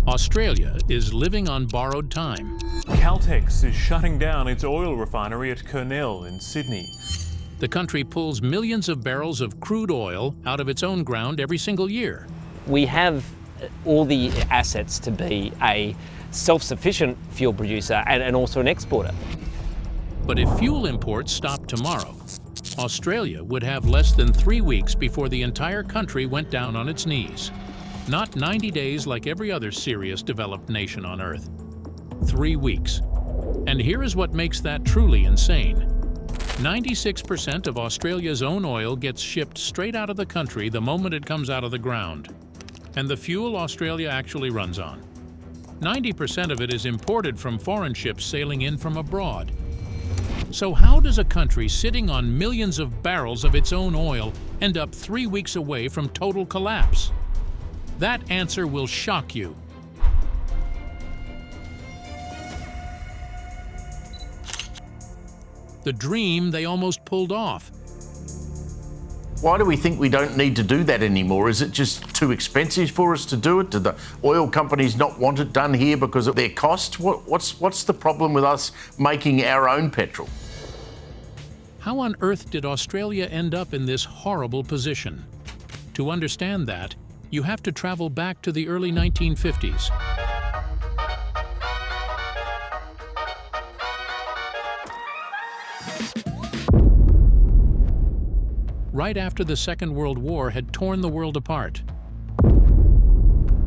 Australia is living on borrowed time. Caltex is shutting down its oil refinery at Kurnell in Sydney. The country pulls millions of barrels of crude oil out of its own ground every single year. We have all the assets to be a self-sufficient fuel producer and also an exporter. But if fuel imports stopped tomorrow, Australia would have less than 3 weeks before the entire country went down on its knees. Not 90 days like every other serious developed nation on Earth. 3 weeks. And here is what makes that truly insane. 96% of Australia's own oil gets shipped straight out of the country the moment it comes out of the ground. And the fuel Australia actually runs on. 90% of it is imported from foreign ships sailing in from abroad. So how does a country sitting on millions of barrels of its own oil end up 3 weeks away from total collapse? That answer will shock you. The dream they almost pulled off. Why do we think we don't need to do that anymore? Is it just too expensive for us to do it? Do the oil companies not want it done here because of their cost? What's the problem with us making our own petrol? How on earth did Australia end up in this horrible position? To understand that, you have to travel back to the early 1950s. Right after the Second World War had torn the world apart.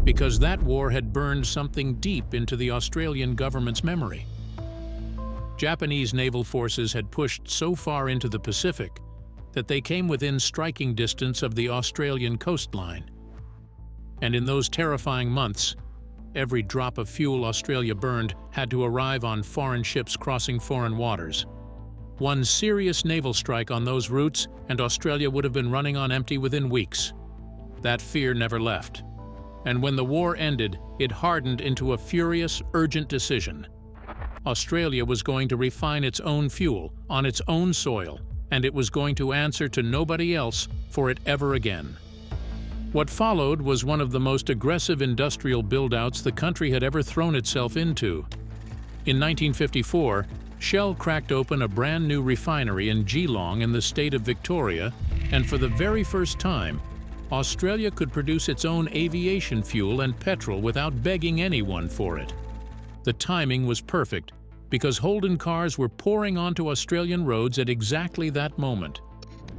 Because that war had burned something deep into the Australian government's memory. Japanese naval forces had pushed so far into the Pacific that they came within striking distance of the Australian coastline. And in those terrifying months, every drop of fuel Australia burned had to arrive on foreign ships crossing foreign waters. One serious naval strike on those routes, and Australia would have been running on empty within weeks. That fear never left. And when the war ended, it hardened into a furious, urgent decision. Australia was going to refine its own fuel on its own soil, and it was going to answer to nobody else for it ever again. What followed was one of the most aggressive industrial build-outs the country had ever thrown itself into. In 1954, Shell cracked open a brand new refinery in Geelong in the state of Victoria, and for the very first time, Australia could produce its own aviation fuel and petrol without begging anyone for it. The timing was perfect, because Holden cars were pouring onto Australian roads at exactly that moment.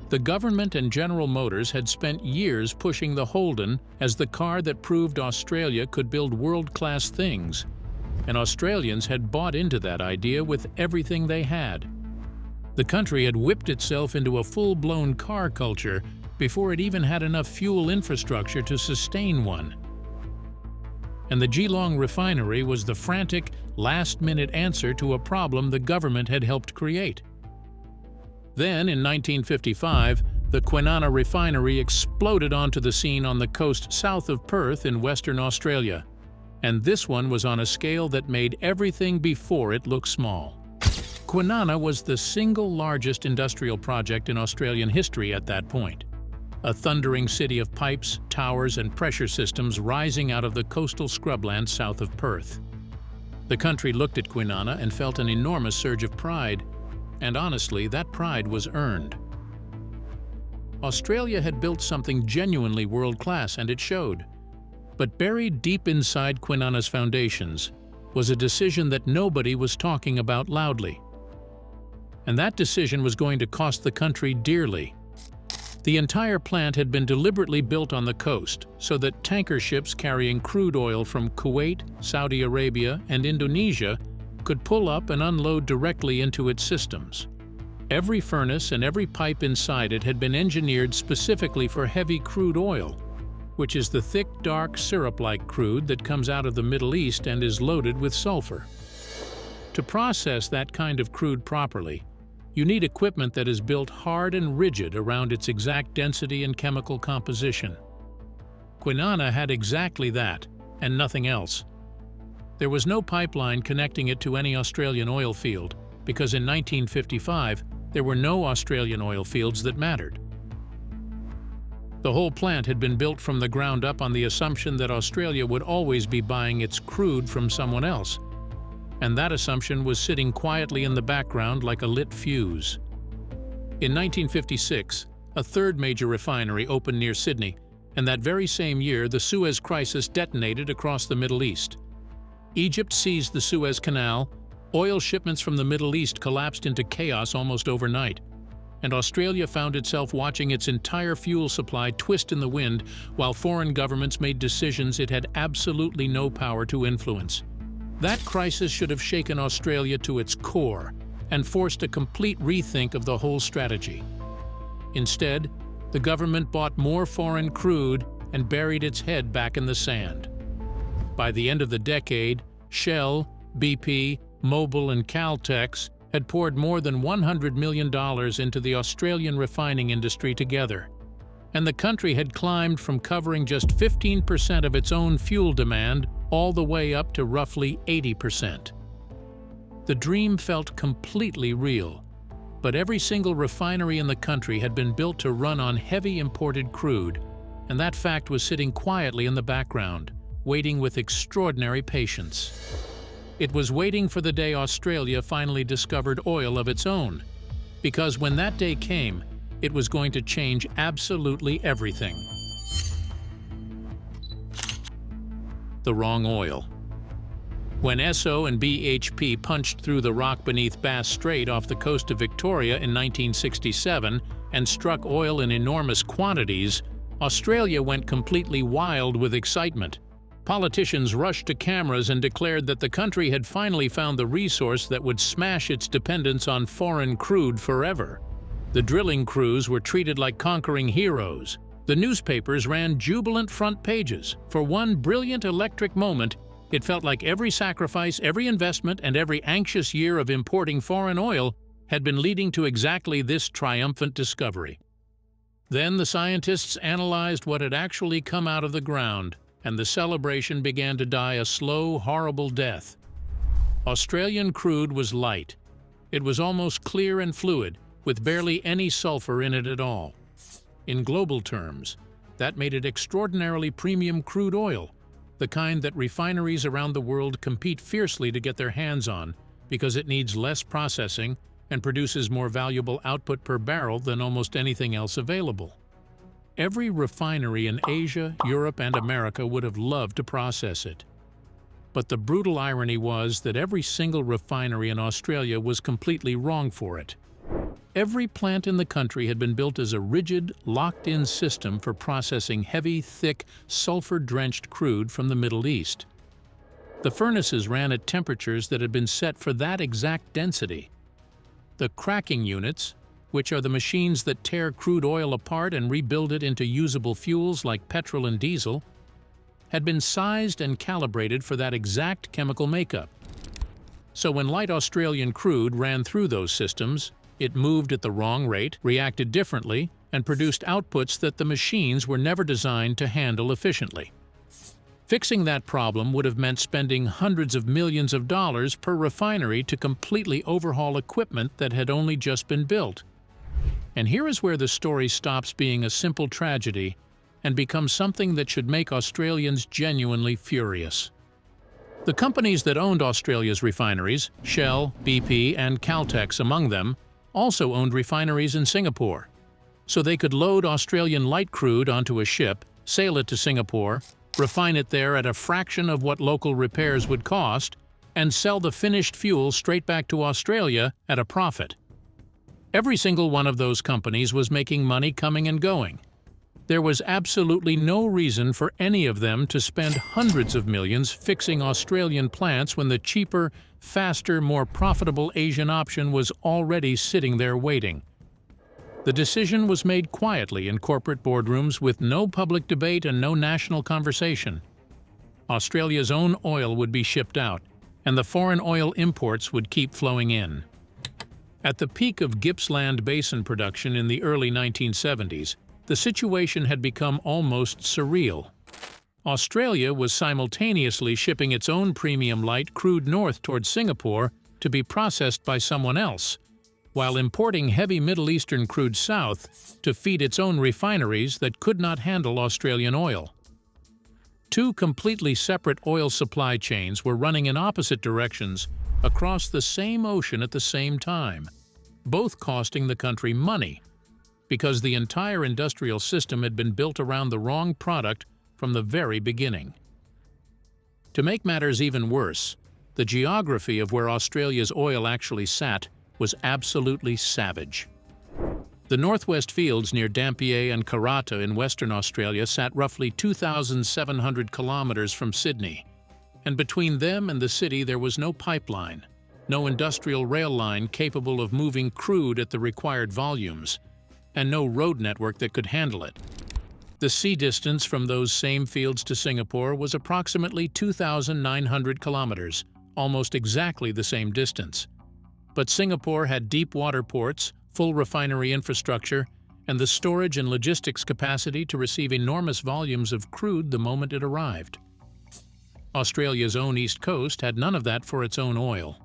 The government and General Motors had spent years pushing the Holden as the car that proved Australia could build world-class things, and Australians had bought into that idea with everything they had. The country had whipped itself into a full-blown car culture before it even had enough fuel infrastructure to sustain one. And the Geelong refinery was the frantic, last-minute answer to a problem the government had helped create. Then, in 1955, the Kwinana refinery exploded onto the scene on the coast south of Perth in Western Australia. And this one was on a scale that made everything before it look small. Kwinana was the single largest industrial project in Australian history at that point. A thundering city of pipes, towers, and pressure systems rising out of the coastal scrubland south of Perth. The country looked at Kwinana and felt an enormous surge of pride. And honestly, that pride was earned. Australia had built something genuinely world-class, and it showed. But buried deep inside Kwinana's foundations was a decision that nobody was talking about loudly. And that decision was going to cost the country dearly. The entire plant had been deliberately built on the coast so that tanker ships carrying crude oil from Kuwait, Saudi Arabia, and Indonesia could pull up and unload directly into its systems. Every furnace and every pipe inside it had been engineered specifically for heavy crude oil, which is the thick, dark, syrup-like crude that comes out of the Middle East and is loaded with sulfur. To process that kind of crude properly, you need equipment that is built hard and rigid around its exact density and chemical composition. Kwinana had exactly that, and nothing else. There was no pipeline connecting it to any Australian oil field, because in 1955 there were no Australian oil fields that mattered. The whole plant had been built from the ground up on the assumption that Australia would always be buying its crude from someone else, and that assumption was sitting quietly in the background like a lit fuse. In 1956, a third major refinery opened near Sydney, and that very same year the Suez Crisis detonated across the Middle East. Egypt seized the Suez Canal, oil shipments from the Middle East collapsed into chaos almost overnight, and Australia found itself watching its entire fuel supply twist in the wind while foreign governments made decisions it had absolutely no power to influence. That crisis should have shaken Australia to its core and forced a complete rethink of the whole strategy. Instead, the government bought more foreign crude and buried its head back in the sand. By the end of the decade, Shell, BP, Mobil and Caltex had poured more than $100 million into the Australian refining industry together, and the country had climbed from covering just 15% of its own fuel demand all the way up to roughly 80%. The dream felt completely real, but every single refinery in the country had been built to run on heavy imported crude, and that fact was sitting quietly in the background, waiting with extraordinary patience. It was waiting for the day Australia finally discovered oil of its own, because when that day came, it was going to change absolutely everything. The wrong oil. When Esso and BHP punched through the rock beneath Bass Strait off the coast of Victoria in 1967 and struck oil in enormous quantities, Australia went completely wild with excitement. Politicians rushed to cameras and declared that the country had finally found the resource that would smash its dependence on foreign crude forever. The drilling crews were treated like conquering heroes. The newspapers ran jubilant front pages. For one brilliant electric moment, it felt like every sacrifice, every investment, and every anxious year of importing foreign oil had been leading to exactly this triumphant discovery. Then the scientists analyzed what had actually come out of the ground, and the celebration began to die a slow, horrible death. Australian crude was light. It was almost clear and fluid, with barely any sulfur in it at all. In global terms, that made it extraordinarily premium crude oil, the kind that refineries around the world compete fiercely to get their hands on because it needs less processing and produces more valuable output per barrel than almost anything else available. Every refinery in Asia, Europe, and America would have loved to process it. But the brutal irony was that every single refinery in Australia was completely wrong for it. Every plant in the country had been built as a rigid, locked-in system for processing heavy, thick, sulfur-drenched crude from the Middle East. The furnaces ran at temperatures that had been set for that exact density. The cracking units, which are the machines that tear crude oil apart and rebuild it into usable fuels like petrol and diesel, had been sized and calibrated for that exact chemical makeup. So when light Australian crude ran through those systems, it moved at the wrong rate, reacted differently, and produced outputs that the machines were never designed to handle efficiently. Fixing that problem would have meant spending hundreds of millions of dollars per refinery to completely overhaul equipment that had only just been built. And here is where the story stops being a simple tragedy and becomes something that should make Australians genuinely furious. The companies that owned Australia's refineries, Shell, BP, and Caltex among them, also owned refineries in Singapore. So they could load Australian light crude onto a ship, sail it to Singapore, refine it there at a fraction of what local repairs would cost, and sell the finished fuel straight back to Australia at a profit. Every single one of those companies was making money coming and going. There was absolutely no reason for any of them to spend hundreds of millions fixing Australian plants when the cheaper, faster, more profitable Asian option was already sitting there waiting. The decision was made quietly in corporate boardrooms with no public debate and no national conversation. Australia's own oil would be shipped out, and the foreign oil imports would keep flowing in. At the peak of Gippsland Basin production in the early 1970s, the situation had become almost surreal. Australia was simultaneously shipping its own premium light crude north towards Singapore to be processed by someone else. while importing heavy Middle Eastern crude south to feed its own refineries that could not handle Australian oil. Two completely separate oil supply chains were running in opposite directions across the same ocean at the same time, both costing the country money, because the entire industrial system had been built around the wrong product from the very beginning. To make matters even worse, the geography of where Australia's oil actually sat was absolutely savage. The northwest fields near Dampier and Karratha in Western Australia sat roughly 2,700 kilometers from Sydney, and between them and the city there was no pipeline, no industrial rail line capable of moving crude at the required volumes, and no road network that could handle it. The sea distance from those same fields to Singapore was approximately 2,900 kilometers, almost exactly the same distance. But Singapore had deep water ports, full refinery infrastructure, and the storage and logistics capacity to receive enormous volumes of crude the moment it arrived. Australia's own east coast had none of that for its own oil.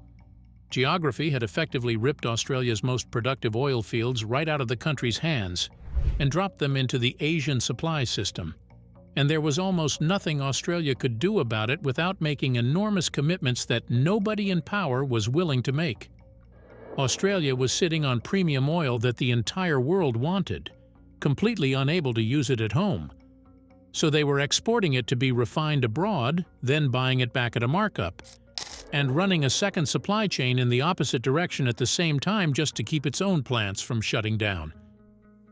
Geography had effectively ripped Australia's most productive oil fields right out of the country's hands and dropped them into the Asian supply system, and there was almost nothing Australia could do about it without making enormous commitments that nobody in power was willing to make. Australia was sitting on premium oil that the entire world wanted, completely unable to use it at home. So they were exporting it to be refined abroad, then buying it back at a markup, and running a second supply chain in the opposite direction at the same time just to keep its own plants from shutting down.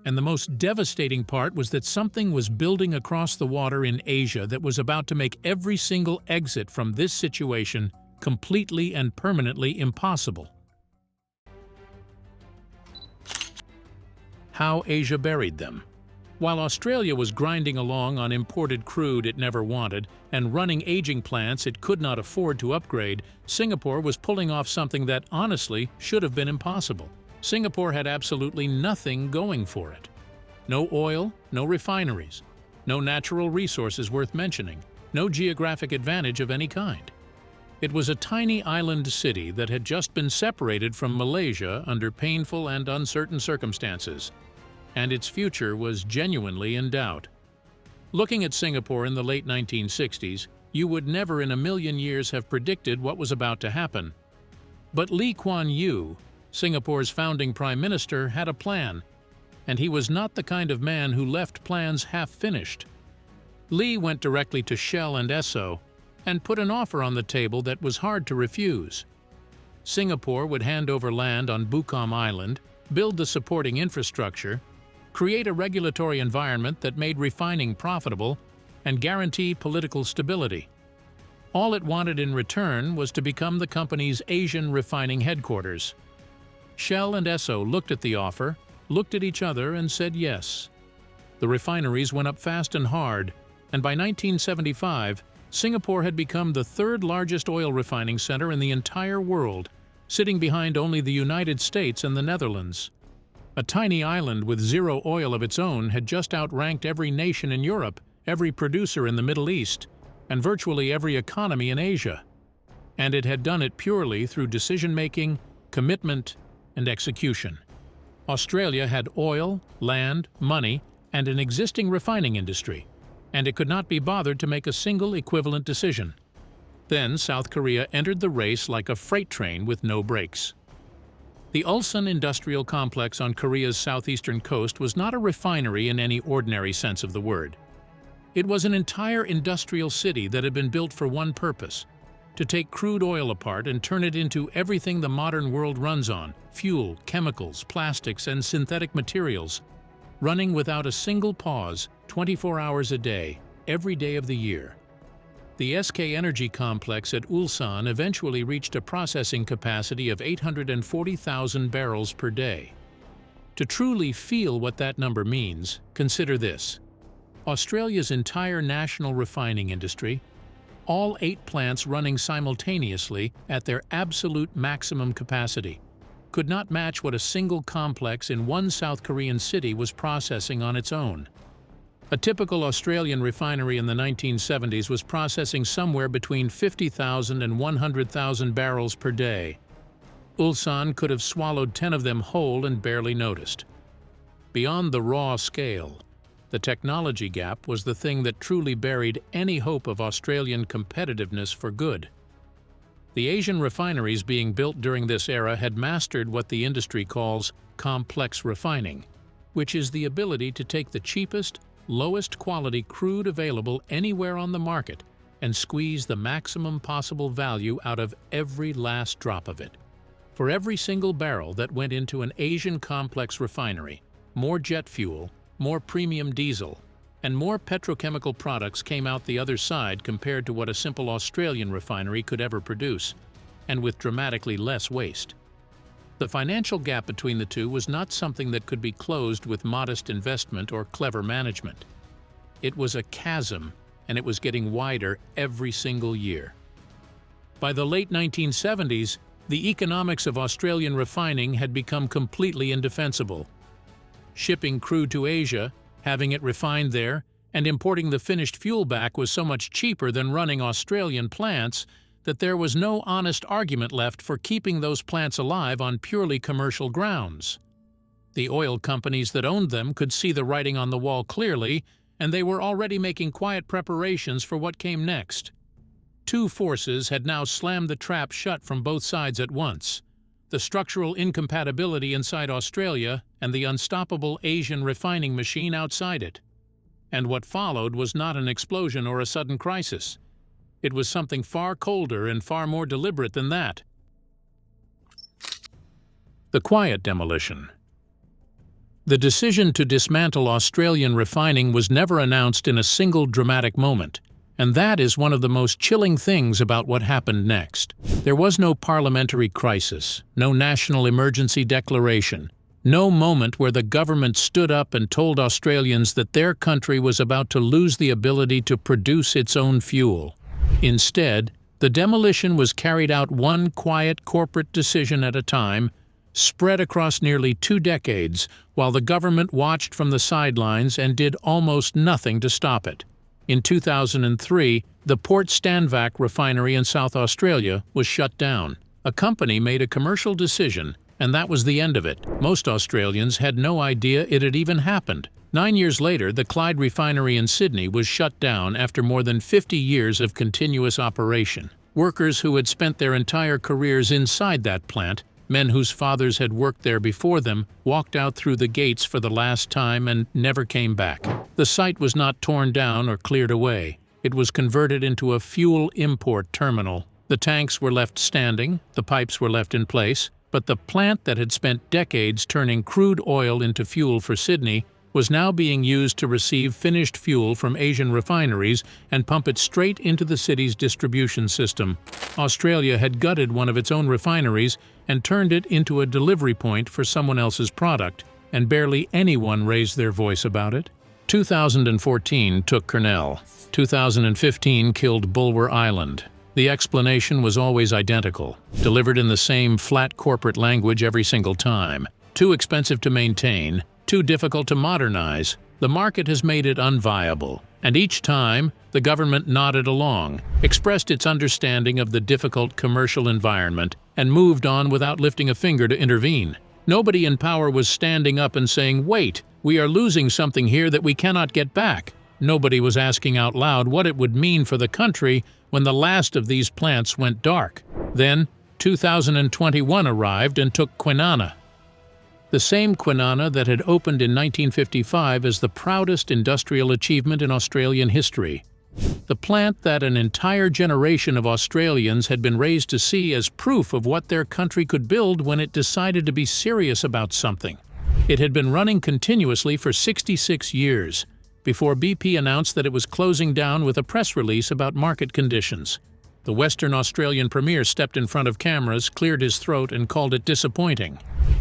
And the most devastating part was that something was building across the water in Asia that was about to make every single exit from this situation completely and permanently impossible. How Asia buried them. While Australia was grinding along on imported crude it never wanted and running aging plants it could not afford to upgrade, Singapore was pulling off something that honestly should have been impossible. Singapore had absolutely nothing going for it. No oil, no refineries, no natural resources worth mentioning, no geographic advantage of any kind. It was a tiny island city that had just been separated from Malaysia under painful and uncertain circumstances, and its future was genuinely in doubt. Looking at Singapore in the late 1960s, you would never in a million years have predicted what was about to happen. But Lee Kuan Yew, Singapore's founding prime minister, had a plan, and he was not the kind of man who left plans half-finished. Lee went directly to Shell and Esso and put an offer on the table that was hard to refuse. Singapore would hand over land on Bukom Island, build the supporting infrastructure, create a regulatory environment that made refining profitable, and guarantee political stability. All it wanted in return was to become the company's Asian refining headquarters. Shell and Esso looked at the offer, looked at each other, and said yes. The refineries went up fast and hard, and by 1975, Singapore had become the third largest oil refining center in the entire world, sitting behind only the United States and the Netherlands. A tiny island with zero oil of its own had just outranked every nation in Europe, every producer in the Middle East, and virtually every economy in Asia. And it had done it purely through decision-making, commitment, and execution. Australia had oil, land, money, and an existing refining industry, and it could not be bothered to make a single equivalent decision. Then South Korea entered the race like a freight train with no brakes. The Ulsan industrial complex on Korea's southeastern coast was not a refinery in any ordinary sense of the word. It was an entire industrial city that had been built for one purpose: to take crude oil apart and turn it into everything the modern world runs on: fuel, chemicals, plastics, and synthetic materials, running without a single pause, 24 hours a day, every day of the year. The SK Energy complex at Ulsan eventually reached a processing capacity of 840,000 barrels per day. To truly feel what that number means, consider this. Australia's entire national refining industry, all 8 plants running simultaneously at their absolute maximum capacity, could not match what a single complex in one South Korean city was processing on its own. A typical Australian refinery in the 1970s was processing somewhere between 50,000 and 100,000 barrels per day. Ulsan could have swallowed 10 of them whole and barely noticed. Beyond the raw scale, the technology gap was the thing that truly buried any hope of Australian competitiveness for good. The Asian refineries being built during this era had mastered what the industry calls complex refining, which is the ability to take the cheapest, lowest quality crude available anywhere on the market and squeeze the maximum possible value out of every last drop of it. For every single barrel that went into an Asian complex refinery, more jet fuel, more premium diesel, and more petrochemical products came out the other side compared to what a simple Australian refinery could ever produce, and with dramatically less waste. The financial gap between the two was not something that could be closed with modest investment or clever management. It was a chasm, and it was getting wider every single year. By the late 1970s, the economics of Australian refining had become completely indefensible. Shipping crude to Asia, having it refined there, and importing the finished fuel back was so much cheaper than running Australian plants that there was no honest argument left for keeping those plants alive on purely commercial grounds. The oil companies that owned them could see the writing on the wall clearly, and they were already making quiet preparations for what came next. Two forces had now slammed the trap shut from both sides at once: the structural incompatibility inside Australia and the unstoppable Asian refining machine outside it. And what followed was not an explosion or a sudden crisis. It was something far colder and far more deliberate than that. The quiet demolition. The decision to dismantle Australian refining was never announced in a single dramatic moment, and that is one of the most chilling things about what happened next. There was no parliamentary crisis, no national emergency declaration, no moment where the government stood up and told Australians that their country was about to lose the ability to produce its own fuel. Instead, the demolition was carried out one quiet corporate decision at a time, spread across nearly 2 decades, while the government watched from the sidelines and did almost nothing to stop it. In 2003, the Port Stanvac refinery in South Australia was shut down. A company made a commercial decision, and that was the end of it. Most Australians had no idea it had even happened. 9 years later, the Clyde refinery in Sydney was shut down after more than 50 years of continuous operation. Workers who had spent their entire careers inside that plant, men whose fathers had worked there before them, walked out through the gates for the last time and never came back. The site was not torn down or cleared away. It was converted into a fuel import terminal. The tanks were left standing, the pipes were left in place, but the plant that had spent decades turning crude oil into fuel for Sydney was now being used to receive finished fuel from Asian refineries and pump it straight into the city's distribution system. Australia had gutted one of its own refineries and turned it into a delivery point for someone else's product, and barely anyone raised their voice about it. 2014 took Kurnell. 2015 killed Bulwer Island. The explanation was always identical, delivered in the same flat corporate language every single time. Too expensive to maintain, too difficult to modernize. The market has made it unviable, and each time the government nodded along, expressed its understanding of the difficult commercial environment, and moved on without lifting a finger to intervene. Nobody in power was standing up and saying, "Wait, we are losing something here that we cannot get back." Nobody was asking out loud what it would mean for the country when the last of these plants went dark. Then 2021 arrived and took Kwinana. The same Kwinana that had opened in 1955 as the proudest industrial achievement in Australian history. The plant that an entire generation of Australians had been raised to see as proof of what their country could build when it decided to be serious about something. It had been running continuously for 66 years, before BP announced that it was closing down with a press release about market conditions. The Western Australian Premier stepped in front of cameras, cleared his throat, and called it disappointing.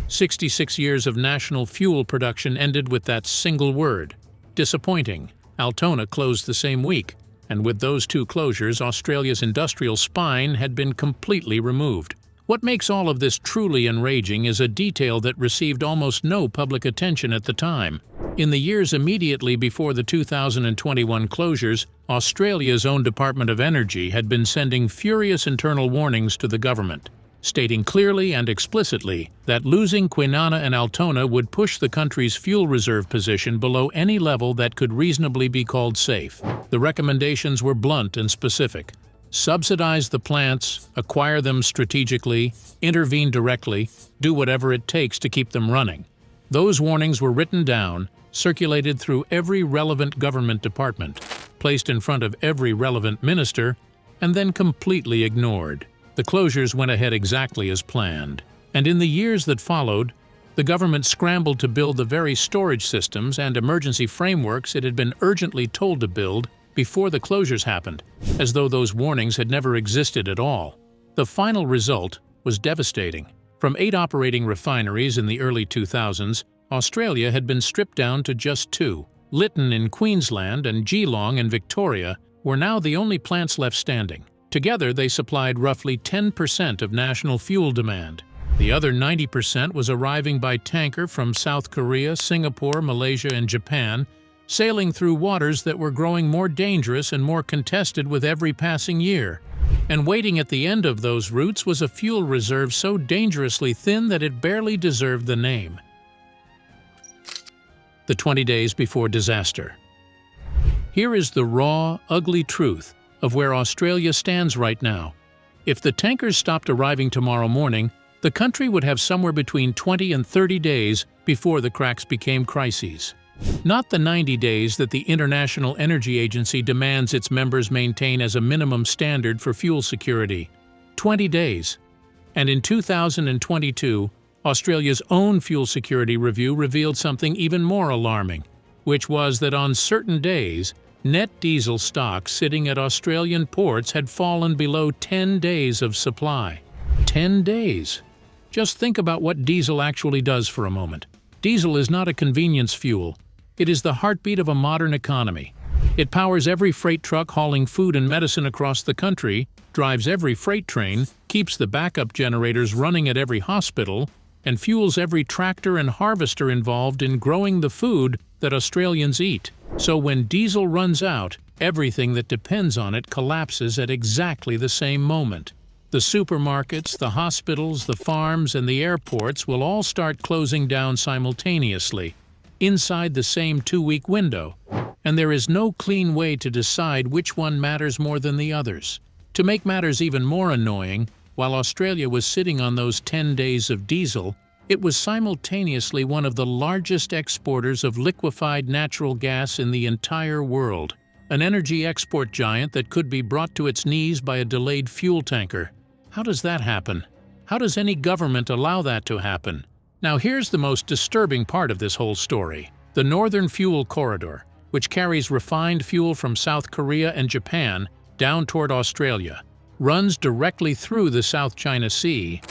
66 years of national fuel production ended with that single word: disappointing. Altona closed the same week, and with those two closures, Australia's industrial spine had been completely removed. What makes all of this truly enraging is a detail that received almost no public attention at the time. In the years immediately before the 2021 closures, Australia's own Department of Energy had been sending furious internal warnings to the government. stating clearly and explicitly that losing Kwinana and Altona would push the country's fuel reserve position below any level that could reasonably be called safe. The recommendations were blunt and specific. Subsidize the plants, acquire them strategically, intervene directly, do whatever it takes to keep them running. Those warnings were written down, circulated through every relevant government department, placed in front of every relevant minister, and then completely ignored. The closures went ahead exactly as planned, and in the years that followed, the government scrambled to build the very storage systems and emergency frameworks it had been urgently told to build before the closures happened, as though those warnings had never existed at all. The final result was devastating. From 8 operating refineries in the early 2000s, Australia had been stripped down to just 2. Lytton in Queensland and Geelong in Victoria were now the only plants left standing. Together, they supplied roughly 10% of national fuel demand. The other 90% was arriving by tanker from South Korea, Singapore, Malaysia, and Japan, sailing through waters that were growing more dangerous and more contested with every passing year. And waiting at the end of those routes was a fuel reserve so dangerously thin that it barely deserved the name. The 20 days before disaster. Here is the raw, ugly truth of where Australia stands right now. If the tankers stopped arriving tomorrow morning, the country would have somewhere between 20 and 30 days before the cracks became crises. Not the 90 days that the International Energy Agency demands its members maintain as a minimum standard for fuel security. 20 days. And in 2022, Australia's own fuel security review revealed something even more alarming, which was that on certain days, net diesel stocks sitting at Australian ports had fallen below 10 days of supply. 10 days! Just think about what diesel actually does for a moment. Diesel is not a convenience fuel. It is the heartbeat of a modern economy. It powers every freight truck hauling food and medicine across the country, drives every freight train, keeps the backup generators running at every hospital, and fuels every tractor and harvester involved in growing the food that Australians eat. So when diesel runs out, everything that depends on it collapses at exactly the same moment. The supermarkets, the hospitals, the farms, and the airports will all start closing down simultaneously, inside the same 2-week window, and there is no clean way to decide which one matters more than the others. To make matters even more annoying, while Australia was sitting on those 10 days of diesel, it was simultaneously one of the largest exporters of liquefied natural gas in the entire world, an energy export giant that could be brought to its knees by a delayed fuel tanker. How does that happen? How does any government allow that to happen? Now here's the most disturbing part of this whole story. The Northern Fuel Corridor, which carries refined fuel from South Korea and Japan down toward Australia, runs directly through the South China Sea,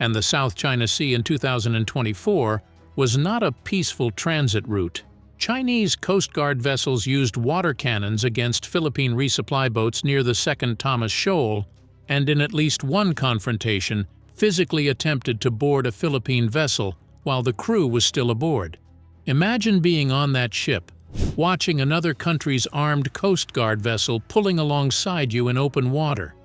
and the South China Sea in 2024 was not a peaceful transit route. Chinese Coast Guard vessels used water cannons against Philippine resupply boats near the Second Thomas Shoal, and in at least one confrontation, physically attempted to board a Philippine vessel while the crew was still aboard. Imagine being on that ship, watching another country's armed Coast Guard vessel pulling alongside you in open water.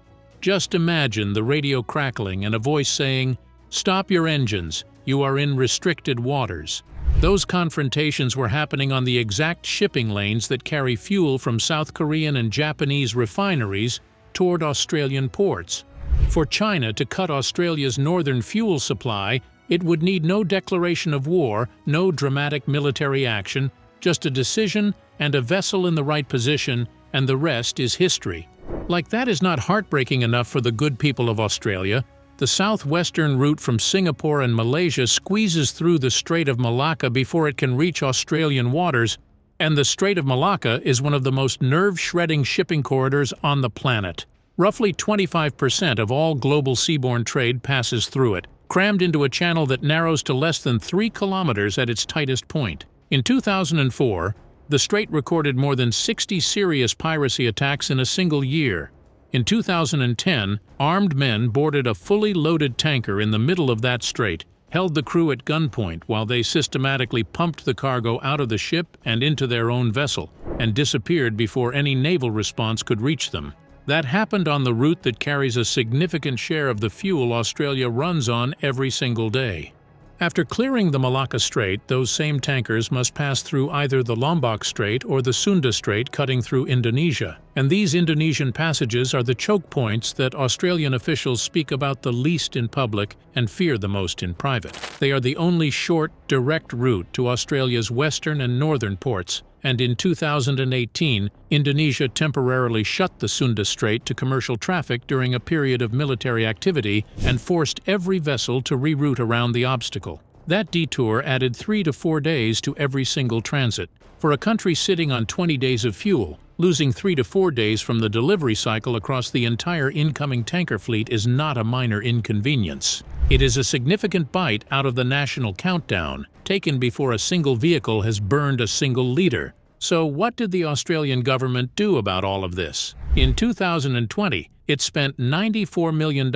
Just imagine the radio crackling and a voice saying, "Stop your engines, you are in restricted waters." Those confrontations were happening on the exact shipping lanes that carry fuel from South Korean and Japanese refineries toward Australian ports. For China to cut Australia's northern fuel supply, it would need no declaration of war, no dramatic military action, just a decision and a vessel in the right position, and the rest is history. Like that is not heartbreaking enough for the good people of Australia. The southwestern route from Singapore and Malaysia squeezes through the Strait of Malacca before it can reach Australian waters, and the Strait of Malacca is one of the most nerve-shredding shipping corridors on the planet. Roughly 25% of all global seaborne trade passes through it, crammed into a channel that narrows to less than 3 kilometers at its tightest point. In 2004, the strait recorded more than 60 serious piracy attacks in a single year. In 2010, armed men boarded a fully loaded tanker in the middle of that strait, held the crew at gunpoint while they systematically pumped the cargo out of the ship and into their own vessel, and disappeared before any naval response could reach them. That happened on the route that carries a significant share of the fuel Australia runs on every single day. After clearing the Malacca Strait, those same tankers must pass through either the Lombok Strait or the Sunda Strait cutting through Indonesia. And these Indonesian passages are the choke points that Australian officials speak about the least in public and fear the most in private. They are the only short, direct route to Australia's western and northern ports. And in 2018, Indonesia temporarily shut the Sunda Strait to commercial traffic during a period of military activity and forced every vessel to reroute around the obstacle. That detour added 3 to 4 days to every single transit. For a country sitting on 20 days of fuel, losing 3 to 4 days from the delivery cycle across the entire incoming tanker fleet is not a minor inconvenience. It is a significant bite out of the national countdown, taken before a single vehicle has burned a single litre. So what did the Australian government do about all of this? In 2020, it spent $94 million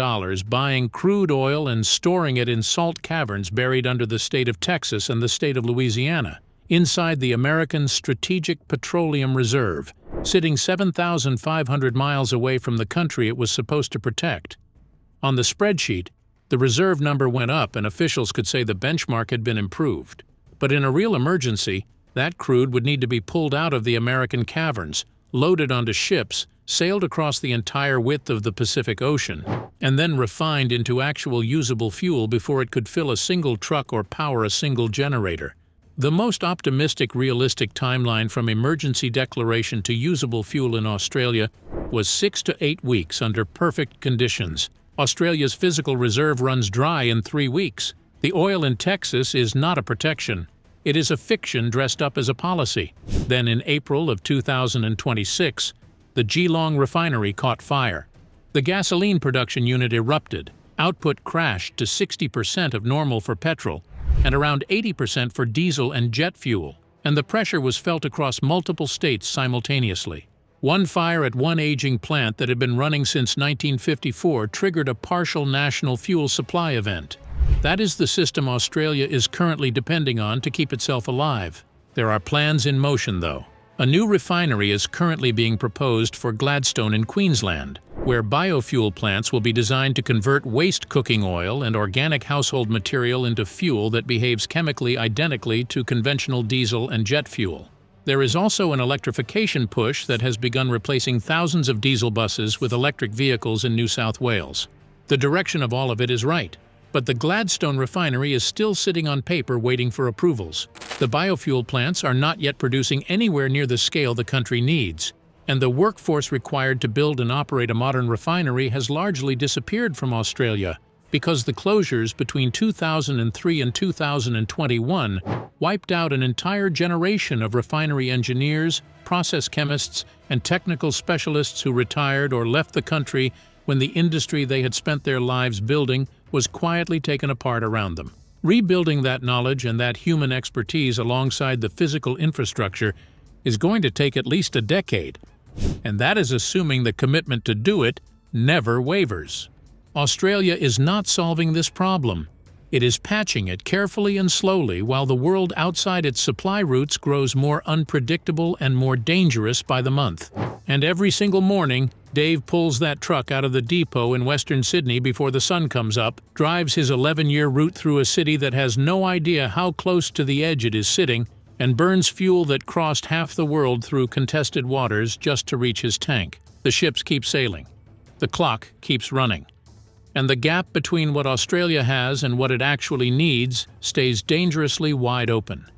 buying crude oil and storing it in salt caverns buried under the state of Texas and the state of Louisiana, inside the American Strategic Petroleum Reserve, sitting 7,500 miles away from the country it was supposed to protect. On the spreadsheet, the reserve number went up and officials could say the benchmark had been improved. But in a real emergency, that crude would need to be pulled out of the American caverns, loaded onto ships, sailed across the entire width of the Pacific Ocean, and then refined into actual usable fuel before it could fill a single truck or power a single generator. The most optimistic realistic timeline from emergency declaration to usable fuel in Australia was 6 to 8 weeks under perfect conditions. Australia's physical reserve runs dry in 3 weeks. The oil in Texas is not a protection. It is a fiction dressed up as a policy. Then in April of 2026, the Geelong refinery caught fire. The gasoline production unit erupted. Output crashed to 60% of normal for petrol and around 80% for diesel and jet fuel, and the pressure was felt across multiple states simultaneously. One fire at one aging plant that had been running since 1954 triggered a partial national fuel supply event. That is the system Australia is currently depending on to keep itself alive. There are plans in motion, though. A new refinery is currently being proposed for Gladstone in Queensland, where biofuel plants will be designed to convert waste cooking oil and organic household material into fuel that behaves chemically identically to conventional diesel and jet fuel. There is also an electrification push that has begun replacing thousands of diesel buses with electric vehicles in New South Wales. The direction of all of it is right, but the Gladstone refinery is still sitting on paper waiting for approvals. The biofuel plants are not yet producing anywhere near the scale the country needs, and the workforce required to build and operate a modern refinery has largely disappeared from Australia because the closures between 2003 and 2021 wiped out an entire generation of refinery engineers, process chemists, and technical specialists who retired or left the country when the industry they had spent their lives building was quietly taken apart around them. Rebuilding that knowledge and that human expertise alongside the physical infrastructure is going to take at least a decade, and that is assuming the commitment to do it never wavers. Australia is not solving this problem. It is patching it carefully and slowly while the world outside its supply routes grows more unpredictable and more dangerous by the month. And every single morning, Dave pulls that truck out of the depot in Western Sydney before the sun comes up, drives his 11-year route through a city that has no idea how close to the edge it is sitting, and burns fuel that crossed half the world through contested waters just to reach his tank. The ships keep sailing. The clock keeps running. And the gap between what Australia has and what it actually needs stays dangerously wide open.